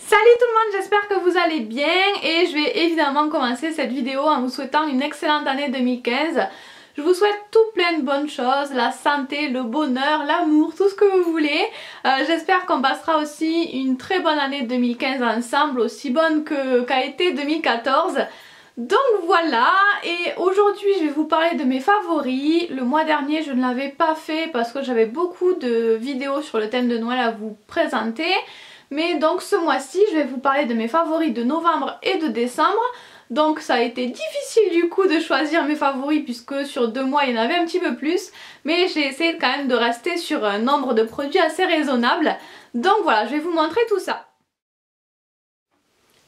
Salut tout le monde, j'espère que vous allez bien et je vais évidemment commencer cette vidéo en vous souhaitant une excellente année 2015. Je vous souhaite tout plein de bonnes choses, la santé, le bonheur, l'amour, tout ce que vous voulez. J'espère qu'on passera aussi une très bonne année 2015 ensemble, aussi bonne qu'a été 2014. Donc voilà, et aujourd'hui je vais vous parler de mes favoris. Le mois dernier je ne l'avais pas fait parce que j'avais beaucoup de vidéos sur le thème de Noël à vous présenter. Mais donc ce mois-ci je vais vous parler de mes favoris de novembre et de décembre. Donc ça a été difficile du coup de choisir mes favoris puisque sur 2 mois il y en avait un petit peu plus. Mais j'ai essayé quand même de rester sur un nombre de produits assez raisonnable. Donc voilà, je vais vous montrer tout ça.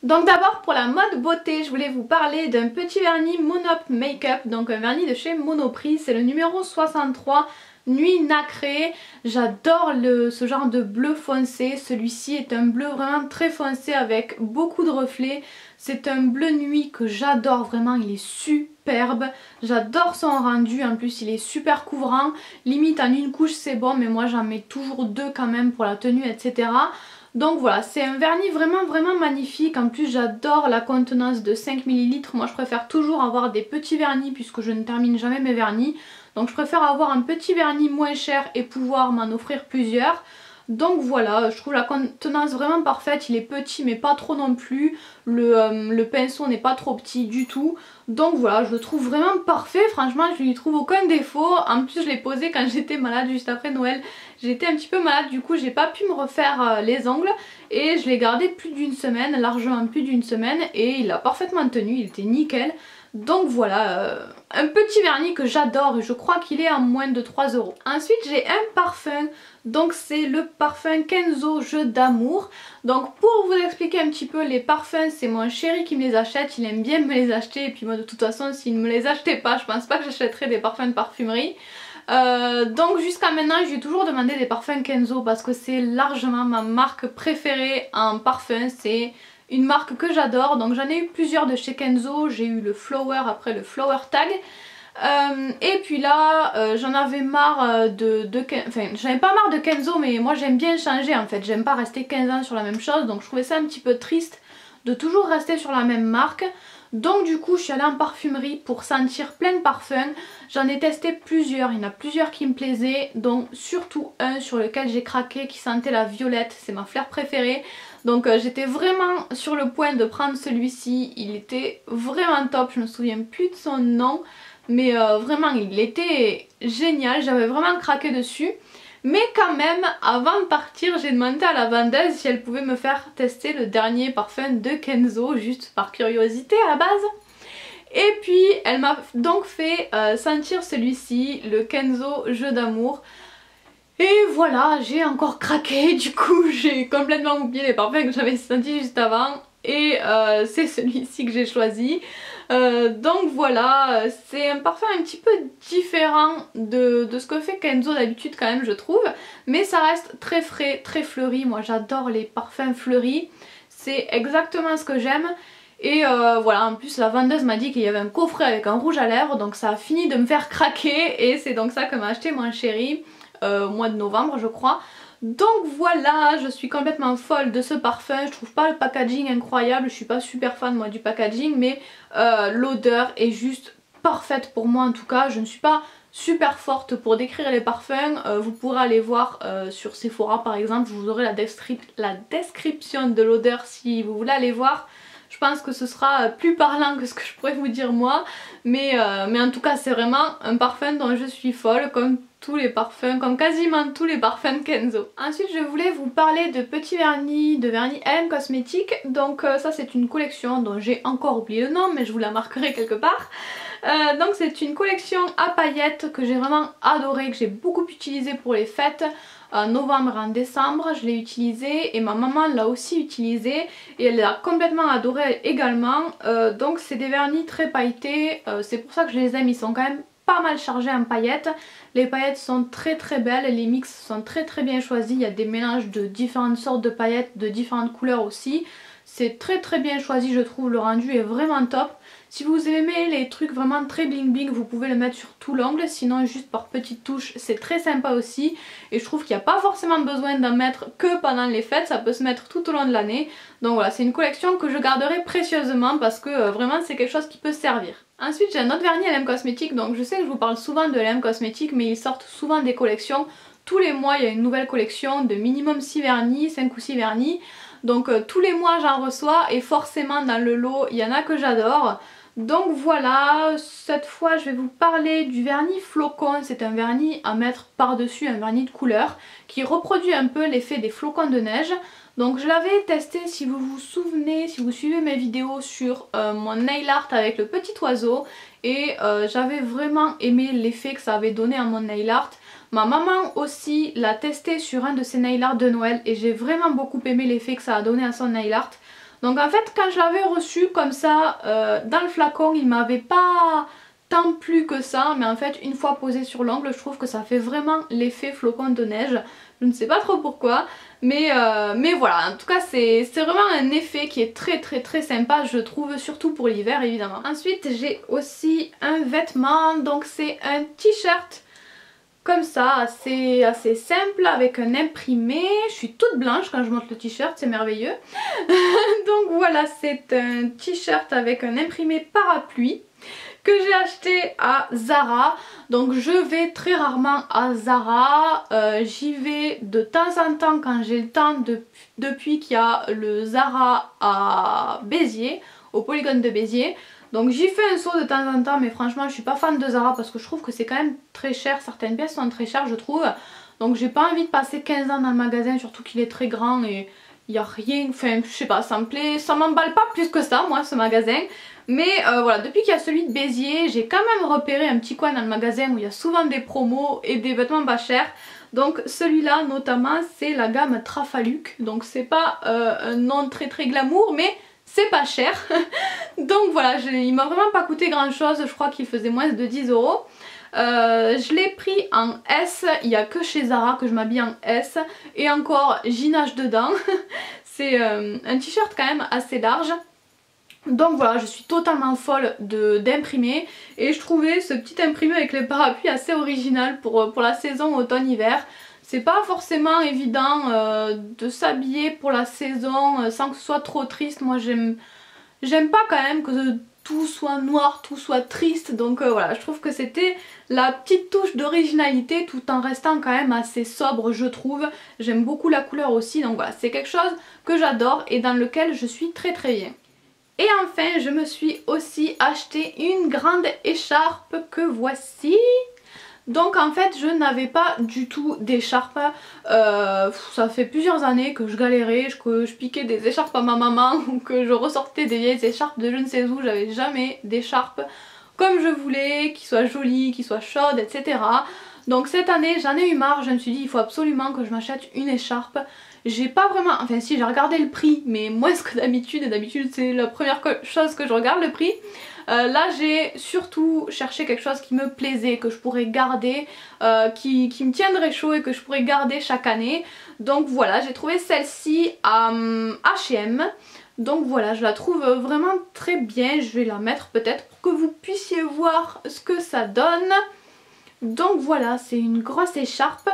Donc d'abord pour la mode beauté, je voulais vous parler d'un petit vernis Monop Makeup, donc un vernis de chez Monoprix, c'est le numéro 63 Nuit Nacrée. J'adore ce genre de bleu foncé, celui-ci est un bleu vraiment très foncé avec beaucoup de reflets. C'est un bleu nuit que j'adore vraiment, il est superbe, j'adore son rendu, en plus il est super couvrant, limite en une couche c'est bon mais moi j'en mets toujours 2 quand même pour la tenue etc. Donc voilà, c'est un vernis vraiment magnifique. En plus j'adore la contenance de 5 ml. Moi je préfère toujours avoir des petits vernis puisque je ne termine jamais mes vernis. Donc je préfère avoir un petit vernis moins cher et pouvoir m'en offrir plusieurs. Donc voilà, je trouve la contenance vraiment parfaite, il est petit mais pas trop non plus, le pinceau n'est pas trop petit du tout. Donc voilà, je le trouve vraiment parfait, franchement je lui trouve aucun défaut. En plus je l'ai posé quand j'étais malade juste après Noël, j'étais un petit peu malade du coup j'ai pas pu me refaire les ongles. Et je l'ai gardé plus d'une semaine, largement plus d'une semaine et il a parfaitement tenu, il était nickel. Donc voilà, un petit vernis que j'adore et je crois qu'il est à moins de 3 €. Ensuite j'ai un parfum, donc c'est le parfum Kenzo Jeu d'amour. Donc pour vous expliquer un petit peu les parfums, c'est mon chéri qui me les achète, il aime bien me les acheter et puis moi de toute façon s'il ne me les achetait pas je pense pas que j'achèterais des parfums de parfumerie. Donc jusqu'à maintenant je lui ai toujours demandé des parfums Kenzo parce que c'est largement ma marque préférée en parfum, c'est une marque que j'adore. Donc j'en ai eu plusieurs de chez Kenzo, j'ai eu le Flower, après le Flower Tag. Et puis là j'en avais marre enfin j'avais pas marre de Kenzo mais moi j'aime bien changer en fait, j'aime pas rester 15 ans sur la même chose, donc je trouvais ça un petit peu triste de toujours rester sur la même marque. Donc du coup je suis allée en parfumerie pour sentir plein de parfums. J'en ai testé plusieurs, il y en a plusieurs qui me plaisaient, donc surtout un sur lequel j'ai craqué qui sentait la violette, c'est ma fleur préférée. Donc j'étais vraiment sur le point de prendre celui-ci, il était vraiment top, je me souviens plus de son nom. Mais vraiment il était génial, j'avais vraiment craqué dessus. Mais quand même, avant de partir, j'ai demandé à la vendeuse si elle pouvait me faire tester le dernier parfum de Kenzo, juste par curiosité à la base. Et puis elle m'a donc fait sentir celui-ci, le Kenzo Jeu d'amour. Et voilà, j'ai encore craqué, du coup j'ai complètement oublié les parfums que j'avais sentis juste avant. Et c'est celui-ci que j'ai choisi. Donc voilà, c'est un parfum un petit peu différent de ce que fait Kenzo d'habitude quand même je trouve. Mais ça reste très frais, très fleuri, moi j'adore les parfums fleuris. C'est exactement ce que j'aime. Et voilà, en plus la vendeuse m'a dit qu'il y avait un coffret avec un rouge à lèvres, donc ça a fini de me faire craquer. Et c'est donc ça que m'a acheté mon chéri au mois de novembre je crois. Donc voilà, je suis complètement folle de ce parfum, je trouve pas le packaging incroyable, je suis pas super fan moi du packaging, mais l'odeur est juste parfaite pour moi en tout cas. Je ne suis pas super forte pour décrire les parfums, vous pourrez aller voir sur Sephora par exemple, vous aurez la description de l'odeur si vous voulez aller voir. Je pense que ce sera plus parlant que ce que je pourrais vous dire moi, mais en tout cas c'est vraiment un parfum dont je suis folle comme tous les parfums, comme quasiment tous les parfums de Kenzo. Ensuite je voulais vous parler de petits vernis, de vernis LM Cosmetics. Donc ça c'est une collection dont j'ai encore oublié le nom mais je vous la marquerai quelque part. Donc c'est une collection à paillettes que j'ai vraiment adoré, que j'ai beaucoup utilisé pour les fêtes. En novembre et en décembre je l'ai utilisé et ma maman l'a aussi utilisé et elle l'a complètement adoré également. Donc c'est des vernis très pailletés, c'est pour ça que je les aime, ils sont quand même pas mal chargés en paillettes. Les paillettes sont très belles, les mix sont très bien choisis, il y a des mélanges de différentes sortes de paillettes, de différentes couleurs aussi. C'est très bien choisi je trouve, le rendu est vraiment top. Si vous aimez les trucs vraiment très bling bling, vous pouvez le mettre sur tout l'ongle, sinon juste par petites touches c'est très sympa aussi. Et je trouve qu'il n'y a pas forcément besoin d'en mettre que pendant les fêtes, ça peut se mettre tout au long de l'année. Donc voilà, c'est une collection que je garderai précieusement parce que vraiment c'est quelque chose qui peut servir. Ensuite j'ai un autre vernis LM Cosmetics, donc je sais que je vous parle souvent de LM Cosmetics mais ils sortent souvent des collections. Tous les mois il y a une nouvelle collection de minimum 6 vernis, 5 ou 6 vernis. Donc tous les mois j'en reçois et forcément dans le lot il y en a que j'adore. Donc voilà, cette fois je vais vous parler du vernis flocon. C'est un vernis à mettre par-dessus, un vernis de couleur qui reproduit un peu l'effet des flocons de neige. Donc je l'avais testé, si vous vous souvenez, si vous suivez mes vidéos sur mon nail art avec le petit oiseau. Et j'avais vraiment aimé l'effet que ça avait donné à mon nail art. Ma maman aussi l'a testé sur un de ses nail art de Noël et j'ai vraiment beaucoup aimé l'effet que ça a donné à son nail art. Donc en fait quand je l'avais reçu comme ça dans le flacon, il m'avait pas tant plu que ça, mais en fait une fois posé sur l'ongle je trouve que ça fait vraiment l'effet flocon de neige. Je ne sais pas trop pourquoi, mais voilà, en tout cas c'est vraiment un effet qui est très sympa je trouve, surtout pour l'hiver évidemment. Ensuite j'ai aussi un vêtement, donc c'est un t-shirt comme ça, assez simple avec un imprimé. Je suis toute blanche quand je monte le t-shirt, c'est merveilleux. Donc voilà, c'est un t-shirt avec un imprimé parapluie que j'ai acheté à Zara. Donc je vais très rarement à Zara, j'y vais de temps en temps quand j'ai le temps depuis qu'il y a le Zara à Béziers, au polygone de Béziers. Donc j'y fais un saut de temps en temps, mais franchement je suis pas fan de Zara parce que je trouve que c'est quand même très cher, certaines pièces sont très chères je trouve. Donc j'ai pas envie de passer 15 ans dans le magasin, surtout qu'il est très grand et il n'y a rien, enfin je sais pas, ça me plaît, ça m'emballe pas plus que ça moi ce magasin. Mais voilà, depuis qu'il y a celui de Béziers, j'ai quand même repéré un petit coin dans le magasin où il y a souvent des promos et des vêtements pas chers. Donc celui-là notamment c'est la gamme Trafaluc, donc c'est pas un nom très glamour mais c'est pas cher. Donc voilà, il m'a vraiment pas coûté grand chose, je crois qu'il faisait moins de 10 €. Je l'ai pris en S, il n'y a que chez Zara que je m'habille en S et encore j'y nage dedans. C'est un t-shirt quand même assez large. Donc voilà, je suis totalement folle d'imprimer et je trouvais ce petit imprimé avec les parapluies assez original pour la saison automne-hiver. C'est pas forcément évident de s'habiller pour la saison sans que ce soit trop triste. Moi j'aime pas quand même que tout soit noir, tout soit triste. Donc voilà, je trouve que c'était la petite touche d'originalité tout en restant quand même assez sobre je trouve. J'aime beaucoup la couleur aussi, donc voilà, c'est quelque chose que j'adore et dans lequel je suis très bien. Et enfin je me suis aussi acheté une grande écharpe que voici. Donc en fait je n'avais pas du tout d'écharpe, ça fait plusieurs années que je galérais, que je piquais des écharpes à ma maman ou que je ressortais des vieilles écharpes de je ne sais où, j'avais jamais d'écharpe comme je voulais, qui soit jolie, qui soit chaude, etc. Donc cette année j'en ai eu marre, je me suis dit il faut absolument que je m'achète une écharpe. J'ai pas vraiment, enfin si j'ai regardé le prix mais moins que d'habitude et d'habitude c'est la première chose que je regarde le prix. Là j'ai surtout cherché quelque chose qui me plaisait, que je pourrais garder, qui me tiendrait chaud et que je pourrais garder chaque année. Donc voilà, j'ai trouvé celle-ci à H&M. Donc voilà, je la trouve vraiment très bien, je vais la mettre peut-être pour que vous puissiez voir ce que ça donne. Donc voilà, c'est une grosse écharpe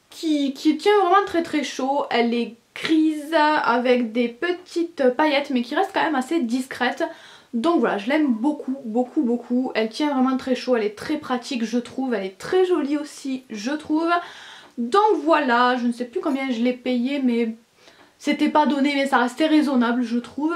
qui tient vraiment très chaud, elle est grise avec des petites paillettes mais qui reste quand même assez discrète. Donc voilà, je l'aime beaucoup, elle tient vraiment très chaud, elle est très pratique je trouve, elle est très jolie aussi je trouve. Donc voilà, je ne sais plus combien je l'ai payé mais c'était pas donné mais ça restait raisonnable je trouve.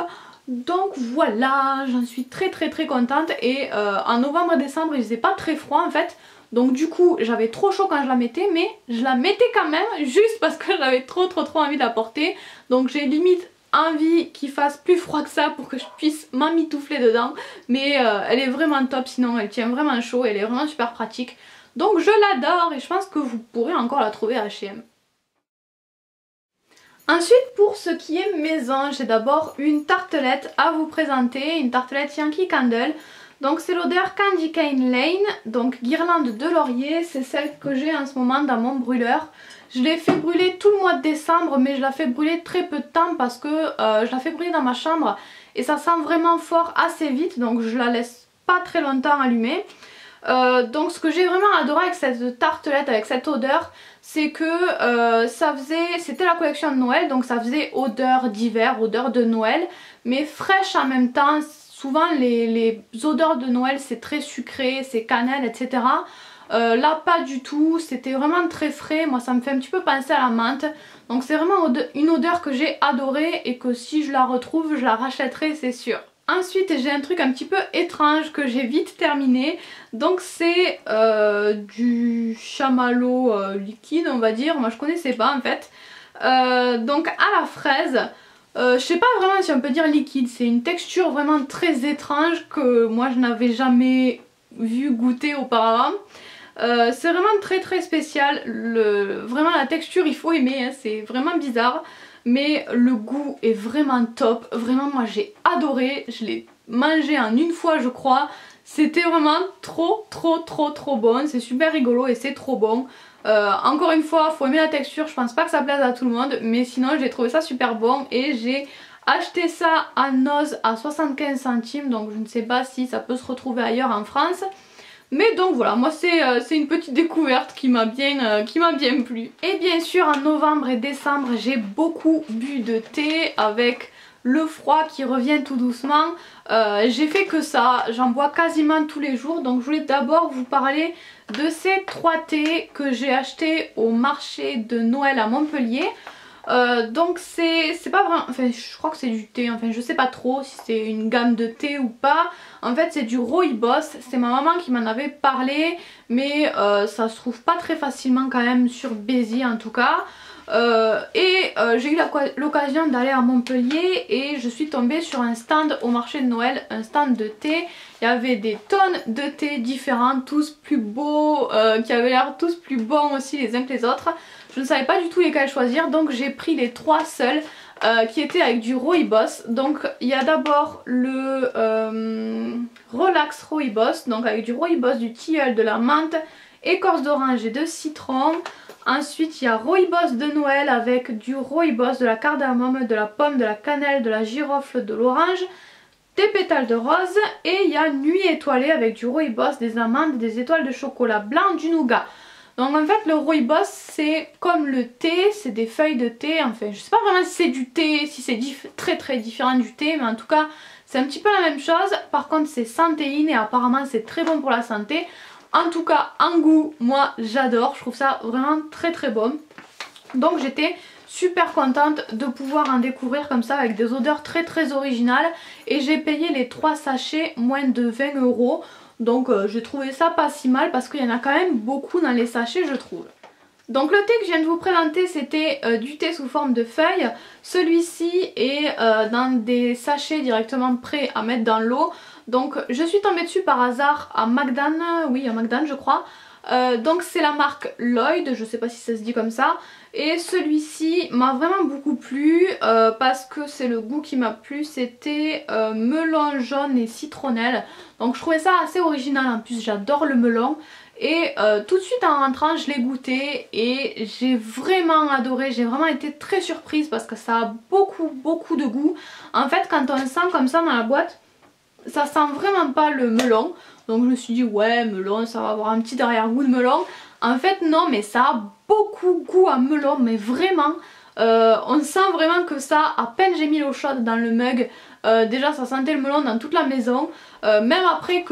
Donc voilà, j'en suis très contente et en novembre-décembre il faisait pas très froid en fait. Donc du coup j'avais trop chaud quand je la mettais mais je la mettais quand même juste parce que j'avais trop envie de la porter. Donc j'ai limite envie qu'il fasse plus froid que ça pour que je puisse m'emmitoufler dedans. Mais elle est vraiment top, sinon elle tient vraiment chaud, elle est vraiment super pratique. Donc je l'adore et je pense que vous pourrez encore la trouver à H&M. Ensuite pour ce qui est maison, j'ai d'abord une tartelette à vous présenter, une tartelette Yankee Candle. Donc c'est l'odeur Candy Cane Lane, donc guirlande de laurier, c'est celle que j'ai en ce moment dans mon brûleur. Je l'ai fait brûler tout le mois de décembre mais je la fais brûler très peu de temps parce que je la fais brûler dans ma chambre et ça sent vraiment fort assez vite, donc je la laisse pas très longtemps allumée. Donc ce que j'ai vraiment adoré avec cette tartelette, avec cette odeur, c'est que c'était la collection de Noël, donc ça faisait odeur d'hiver, odeur de Noël, mais fraîche en même temps. Souvent les odeurs de Noël c'est très sucré, c'est cannelle, etc. Là pas du tout, c'était vraiment très frais, moi ça me fait un petit peu penser à la menthe. Donc c'est vraiment une odeur que j'ai adorée et que si je la retrouve, je la rachèterai, c'est sûr. Ensuite j'ai un truc un petit peu étrange que j'ai vite terminé. Donc c'est du chamallow liquide, on va dire, moi je connaissais pas en fait. Donc à la fraise. Je sais pas vraiment si on peut dire liquide, c'est une texture vraiment très étrange que moi je n'avais jamais vu goûter auparavant. C'est vraiment très spécial, vraiment la texture il faut aimer, hein, c'est vraiment bizarre. Mais le goût est vraiment top, vraiment moi j'ai adoré, je l'ai mangé en une fois je crois. C'était vraiment trop bon, c'est super rigolo et c'est trop bon. Encore une fois, faut aimer la texture, je pense pas que ça plaise à tout le monde, mais sinon j'ai trouvé ça super bon et j'ai acheté ça à Noz à 75 centimes, donc je ne sais pas si ça peut se retrouver ailleurs en France. Mais donc voilà, moi c'est une petite découverte qui m'a bien plu. Et bien sûr en novembre et décembre j'ai beaucoup bu de thé avec le froid qui revient tout doucement. J'ai fait que ça, j'en bois quasiment tous les jours, donc je voulais d'abord vous parler de ces 3 thés que j'ai achetés au marché de Noël à Montpellier. Donc c'est pas vraiment, enfin je crois que c'est du thé, enfin je sais pas trop si c'est une gamme de thé ou pas. En fait c'est du rooibos, c'est ma maman qui m'en avait parlé, mais ça se trouve pas très facilement quand même sur Béziers en tout cas. J'ai eu l'occasion d'aller à Montpellier et je suis tombée sur un stand au marché de Noël, un stand de thé. Il y avait des tonnes de thés différents, tous plus beaux, qui avaient l'air tous plus bons aussi les uns que les autres. Je ne savais pas du tout lesquels choisir, donc j'ai pris les 3 seuls qui étaient avec du rooibos. Donc il y a d'abord le Relax Rooibos, donc avec du rooibos, du tilleul, de la menthe, écorce d'orange et de citron. Ensuite il y a rooibos de Noël avec du rooibos, de la cardamome, de la pomme, de la cannelle, de la girofle, de l'orange, des pétales de rose. Et il y a nuit étoilée avec du rooibos, des amandes, des étoiles de chocolat blanc, du nougat. Donc en fait le rooibos c'est comme le thé, c'est des feuilles de thé, enfin je sais pas vraiment si c'est du thé, si c'est très différent du thé, mais en tout cas c'est un petit peu la même chose. Par contre c'est sans théine et apparemment c'est très bon pour la santé. En tout cas en goût moi j'adore, je trouve ça vraiment très bon. Donc j'étais super contente de pouvoir en découvrir comme ça avec des odeurs très originales. Et j'ai payé les 3 sachets moins de 20 €. Donc j'ai trouvé ça pas si mal parce qu'il y en a quand même beaucoup dans les sachets je trouve. Donc le thé que je viens de vous présenter c'était du thé sous forme de feuilles. Celui-ci est dans des sachets directement prêts à mettre dans l'eau. Donc je suis tombée dessus par hasard à Magdan, oui à Magdan je crois. Donc c'est la marque Lloyd, je sais pas si ça se dit comme ça. Et celui-ci m'a vraiment beaucoup plu parce que c'est le goût qui m'a plu, c'était melon jaune et citronnelle. Donc je trouvais ça assez original, en plus j'adore le melon. Et tout de suite en rentrant je l'ai goûté et j'ai vraiment adoré, j'ai vraiment été très surprise parce que ça a beaucoup de goût. En fait quand on le sent comme ça dans la boîte, ça sent vraiment pas le melon. Donc je me suis dit ouais melon ça va avoir un petit arrière-goût de melon. En fait non, mais ça a beaucoup goût à melon, mais vraiment on sent vraiment que ça, à peine j'ai mis l'eau chaude dans le mug, déjà ça sentait le melon dans toute la maison. Même après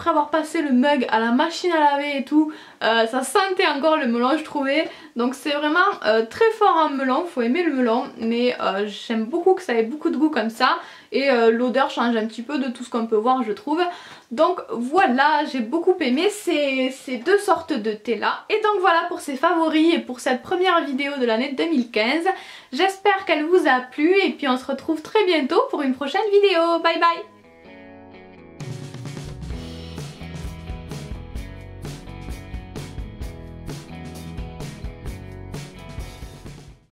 avoir passé le mug à la machine à laver et tout, ça sentait encore le melon je trouvais. Donc c'est vraiment très fort en melon, faut aimer le melon, mais j'aime beaucoup que ça ait beaucoup de goût comme ça. Et l'odeur change un petit peu de tout ce qu'on peut voir je trouve. Donc voilà, j'ai beaucoup aimé ces 2 sortes de thé là. Et donc voilà pour ces favoris et pour cette première vidéo de l'année 2015. J'espère qu'elle vous a plu et puis on se retrouve très bientôt pour une prochaine vidéo. Bye bye!